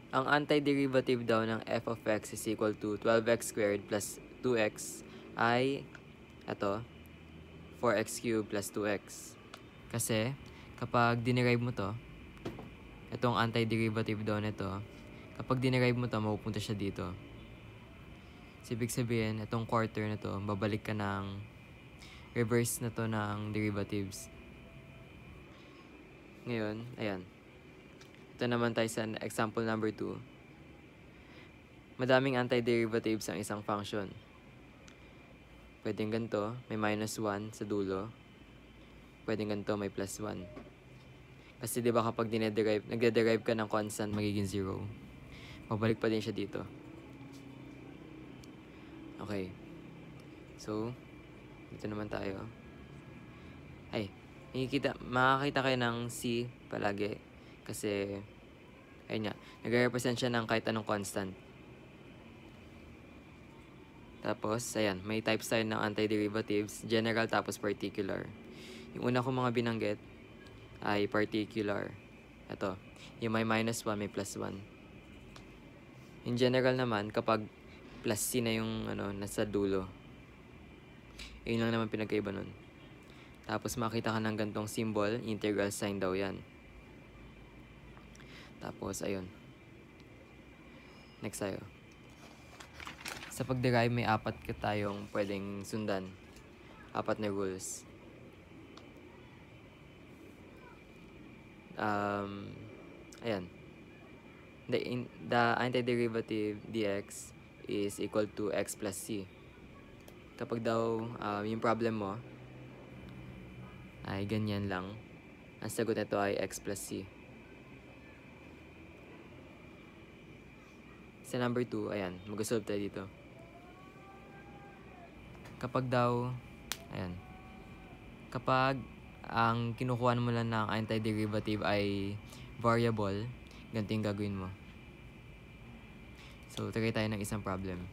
Ang antiderivative daw ng f of x is equal to 12x squared plus 2x ay, ito, 4x cubed plus 2x. Kasi, kapag dinerive mo to, itong antiderivative daw nito, kapag dinerive mo to, mapupunta siya dito. So, ibig sabihin, itong quarter na to, babalik ka ng reverse na to ng derivatives. Ngayon, ayan. Ito naman tayo sa example number 2. Madaming antiderivatives ang isang function. Pwedeng ganito, may minus 1 sa dulo. Pwedeng ganito, may plus 1. Kasi di ba kapag nagde-derive ka ng constant, magiging 0. Mabalik pa din siya dito. Okay. So, dito naman tayo. Ay, makakita kayo ng C palagi. Kasi, ayun nga, nagre-represent siya ng kahit anong constant. Tapos, ayan, may types tayo ng antiderivatives, general tapos particular. Yung una kong mga binanggit ay particular. Ito, yung may minus 1, may plus 1. In general naman, kapag plus C na yung nasa dulo, yun lang naman pinagkaiba nun. Tapos makita ka ng gantong symbol, integral sign daw yan. Tapos, ayun. Next tayo. Sa pag-derive, may 4 tayong pwedeng sundan. 4 na rules. Ayan. The antiderivative dx is equal to x plus c. Kapag daw yung problem mo ay ganyan lang, ang sagot nito ay x plus c. Sa number 2, ayan, mag-solve tayo dito. Kapag daw, ayan, kapag ang kinukuha mo lang ng antiderivative ay variable, ganito yung gagawin mo. So, tagay tayo ng isang problem.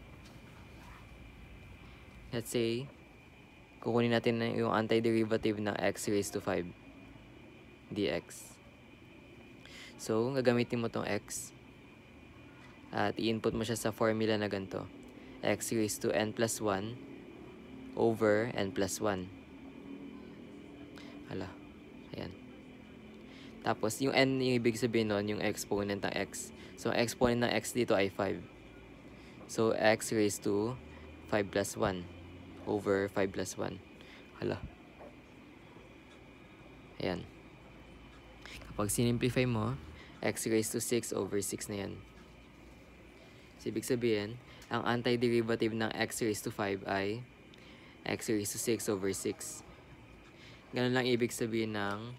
Let's say, kukunin natin yung antiderivative ng x raised to 5 dx. So, gagamitin mo tong x at i-input mo siya sa formula na ganito. X raised to n plus 1 over n plus 1. Hala, ayan. Tapos, yung n, yung ibig sabihin nun, yung exponent ng x. So, exponent ng x dito ay 5. So, x raised to 5 plus 1 over 5 plus 1. Hala. Ayan. Kapag sinimplify mo, x raised to 6 over 6 na yan. So, ibig sabihin, ang antiderivative ng x raised to 5 ay x raised to 6 over 6. Ganun lang ibig sabihin ng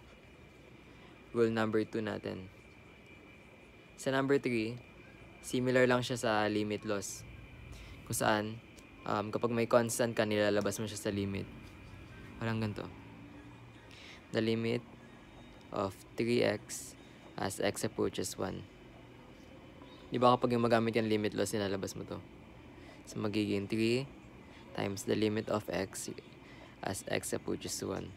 rule number 2 natin. Sa number 3, similar lang siya sa limit laws. Kung saan, kapag may constant ka, nilalabas mo siya sa limit. Parang ganito. The limit of 3x as x approaches 1. Di ba kapag yung magamit yung limit laws, nilalabas mo to. So, magiging 3 times the limit of x as x approaches 1.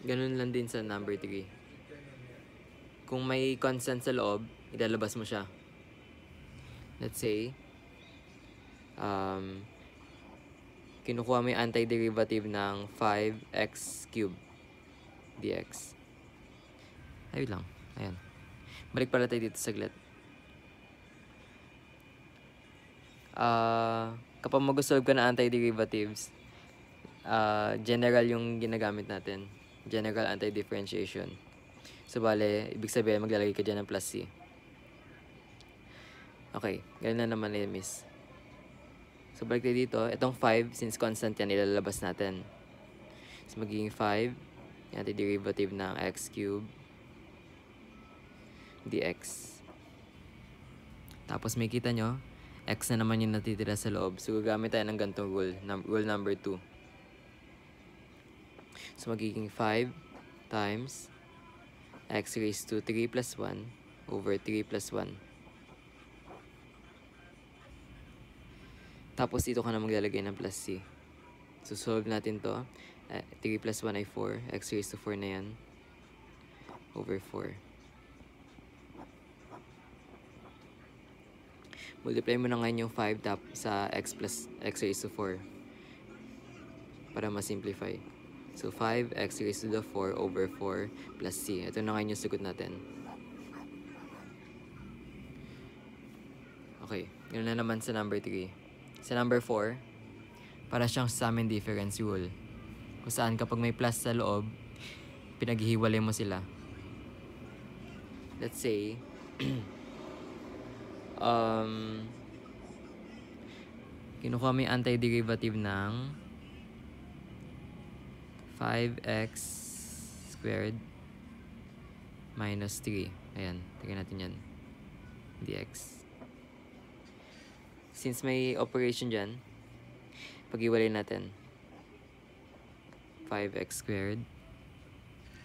Ganun lang din sa number 3. Kung may constant sa loob, ilalabas mo siya. Let's say, kinukuha mo yung antiderivative ng 5x cubed dx. Ayun lang. Ayan. Balik pala tayo dito saglit. Kapag mag-solve ka ng antiderivatives, general yung ginagamit natin. General antidifferentiation. So, bale, ibig sabihin, maglalagay ka dyan ng plus c. Okay, ganun na naman yun, miss. So, balik tayo dito. Itong 5, since constant yan, ilalabas natin. So, magiging 5, yung antiderivative ng x cubed dx. Tapos, may kita nyo, x na naman yung natitira sa loob. So, gagamit tayo ng ganitong rule. Rule number 2. So, magiging 5 times x raised to 3 plus 1 over 3 plus 1. Tapos, dito ka na maglalagay ng plus c. So, solve natin to. 3 plus 1 ay 4. X raised to 4 na yan. Over 4. Multiply mo na ngayon yung 5 sa x plus x raised to 4 para ma-simplify. So, 5x raised to the 4 over 4 plus c. Ito na ngayon yung sagot natin. Okay, yun na naman sa number 3. Sa number 4, para siyang sum and difference rule. Kung saan kapag may plus sa loob, pinaghihiwalay mo sila. Let's say, kinukuha mo yung antiderivative ng 5x squared minus 3. Ayan, tingnan natin yan. Dx. Since may operation dyan, pag-iwalay natin. 5x squared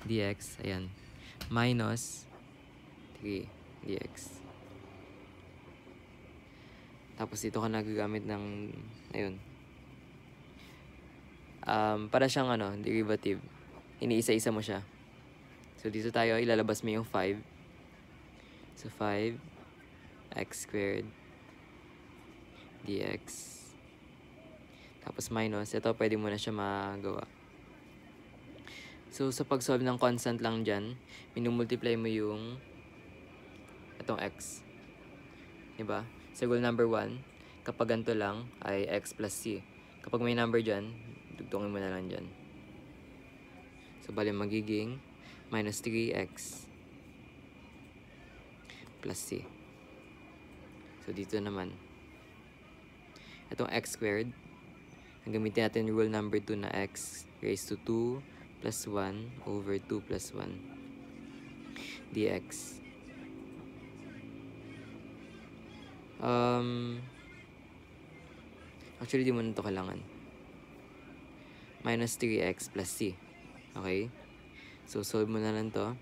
dx, ayan, minus 3 dx. Tapos dito ka nagagamit ng, ayun, para siyang derivative. Iniisa-isa mo siya. So dito tayo, ilalabas mo yung 5. So 5x squared dx. Tapos minus, ito pwede mo na siya magawa. So sa pag-solve ng constant lang dyan, minumultiply mo yung itong x. Diba? Sa rule number 1, kapag ganito lang ay x plus c. Kapag may number dyan, dugtungin mo na lang dyan. So bali magiging minus 3x plus c. So dito naman, itong x squared, ang gamitin natin rule number 2 na x raised to 2 plus 1 over 2 plus 1 dx. Actually, di mo na ito kailangan. Minus 3x plus c. Okay? So, solve mo na lang to.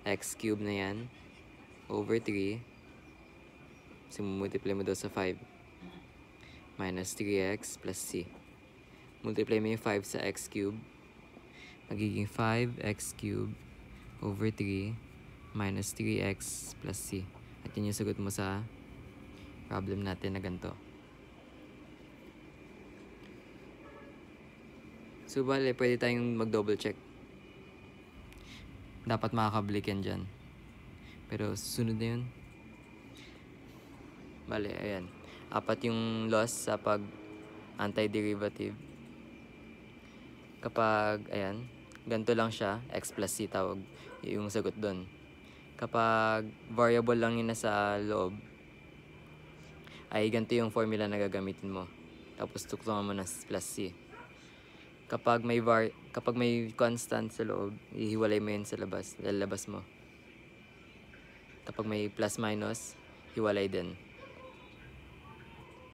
X cube na yan. Over 3. So, multiply mo daw sa 5. Minus 3x plus c. Multiply mo yung 5 sa x cube. Magiging 5x cube over 3 minus 3x plus c. At yun yung sagot mo sa problem natin na ganito. So, bale, pwede tayong mag-double check. Dapat makakablik yan dyan. Pero, susunod na yun. Bale, ayan. 4 yung loss sa pag-antiderivative. Kapag, ayan, ganito lang siya, x plus c tawag yung sagot doon. Kapag variable lang yun nasa loob, ay ganito yung formula na gagamitin mo. Tapos tuktungan mo na plus c. Kapag may constant sa loob, ihiwalay mo yun sa labas, lalabas mo. Kapag may plus minus, hiwalay din.